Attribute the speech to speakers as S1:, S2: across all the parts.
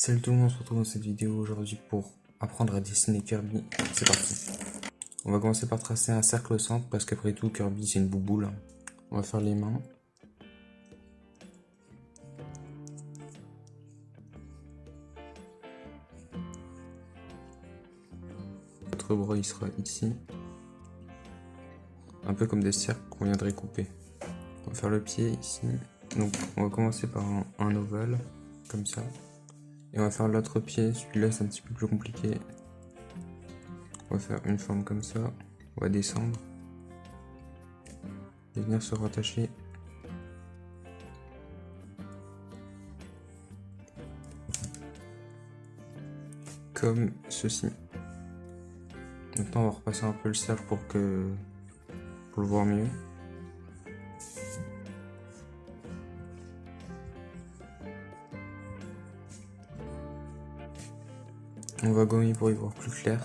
S1: Salut tout le monde, on se retrouve dans cette vidéo aujourd'hui pour apprendre à dessiner Kirby. C'est parti. On va commencer par tracer un cercle au centre parce qu'après tout Kirby c'est une bouboule. On va faire les mains. Notre bras il sera ici. Un peu comme des cercles qu'on viendrait couper. On va faire le pied ici. Donc on va commencer par un ovale, comme ça. Et on va faire l'autre pied, celui-là c'est un petit peu plus compliqué. On va faire une forme comme ça. On va descendre. Et venir se rattacher. Comme ceci. Maintenant on va repasser un peu le cercle pour le voir mieux. On va gommer pour y voir plus clair.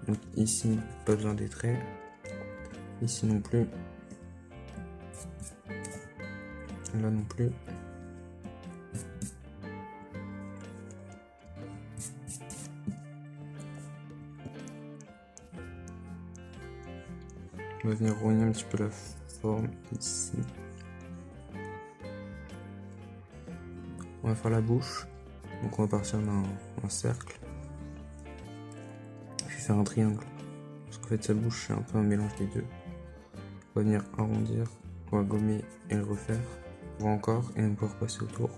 S1: Donc ici, pas besoin des traits. Ici non plus. Là non plus. On va venir rogner un petit peu la forme ici. On va faire la bouche. Donc on va partir d'un cercle. Puis faire un triangle. Parce qu'en fait sa bouche c'est un peu un mélange des deux. On va venir arrondir. On va gommer et le refaire. On va encore et on peut repasser autour.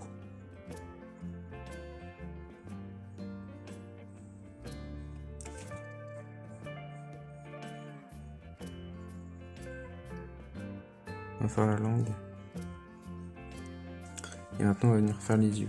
S1: On va faire la langue. Et maintenant on va venir faire les yeux.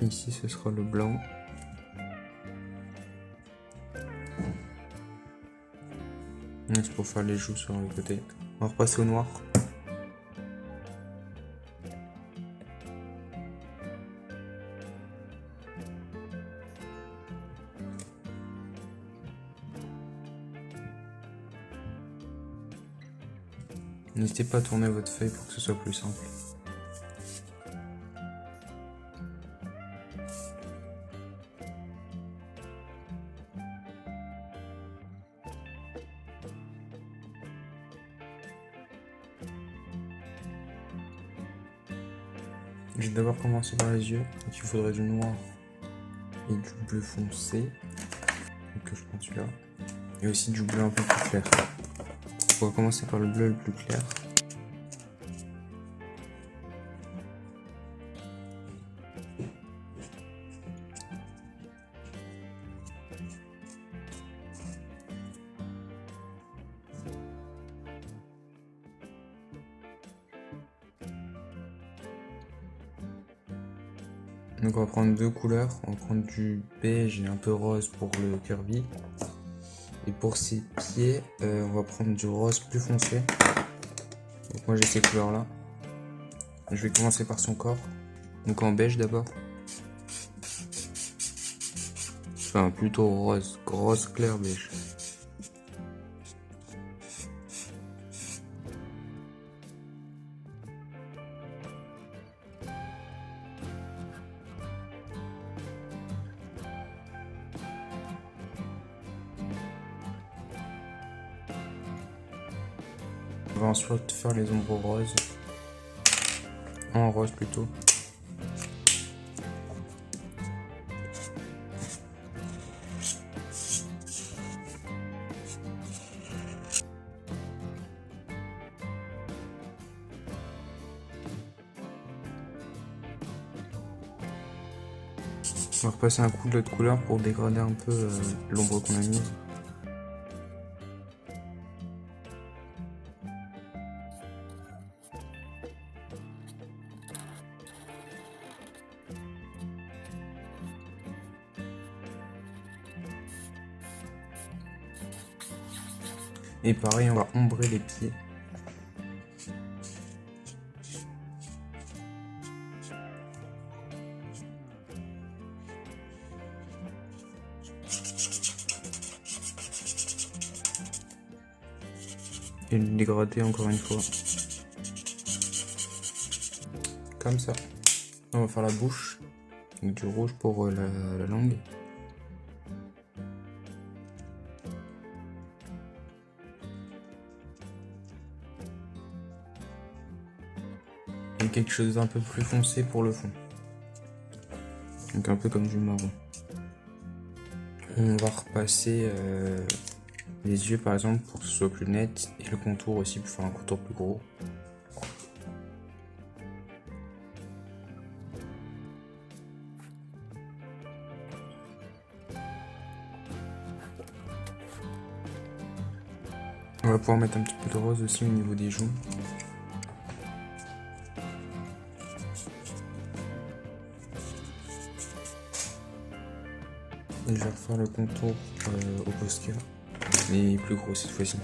S1: Ici ce sera le blanc. C'est pour faire les joues sur le côté. On va repasser au noir. N'hésitez pas à tourner votre feuille pour que ce soit plus simple. Je vais d'abord commencer par les yeux, donc il faudrait du noir et du bleu foncé, donc je prends celui-là, et aussi du bleu un peu plus clair. On va commencer par le bleu le plus clair. Donc on va prendre deux couleurs, on va prendre du beige et un peu rose pour le Kirby. Et pour ses pieds, on va prendre du rose plus foncé. Donc moi j'ai ces couleurs là. Je vais commencer par son corps. Donc en beige d'abord. Enfin plutôt rose, rose clair beige. On va ensuite faire les ombres roses. En rose plutôt. On va repasser un coup de l'autre couleur pour dégrader un peu l'ombre qu'on a mise. Et pareil, on va ombrer les pieds. Et le dégrader encore une fois. Comme ça. On va faire la bouche. Donc du rouge pour la langue. Et quelque chose d'un peu plus foncé pour le fond. Donc un peu comme du marron. On va repasser les yeux par exemple pour que ce soit plus net. Et le contour aussi pour faire un contour plus gros. On va pouvoir mettre un petit peu de rose aussi au niveau des joues. Et je vais refaire le contour au posture, mais plus gros cette fois-ci.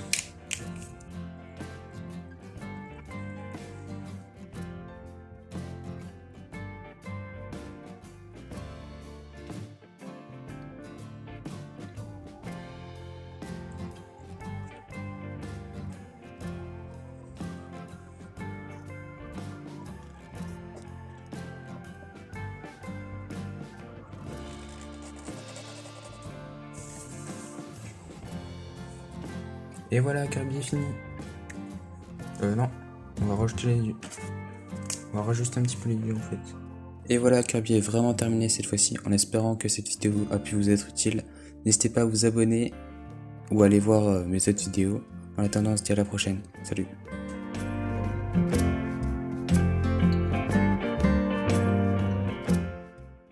S1: Et voilà, Kirby est fini. Non, on va rajouter les yeux. On va rajouter un petit peu les yeux en fait. Et voilà, Kirby est vraiment terminé cette fois-ci. En espérant que cette vidéo a pu vous être utile. N'hésitez pas à vous abonner ou à aller voir mes autres vidéos. En attendant, on se dit à la prochaine. Salut.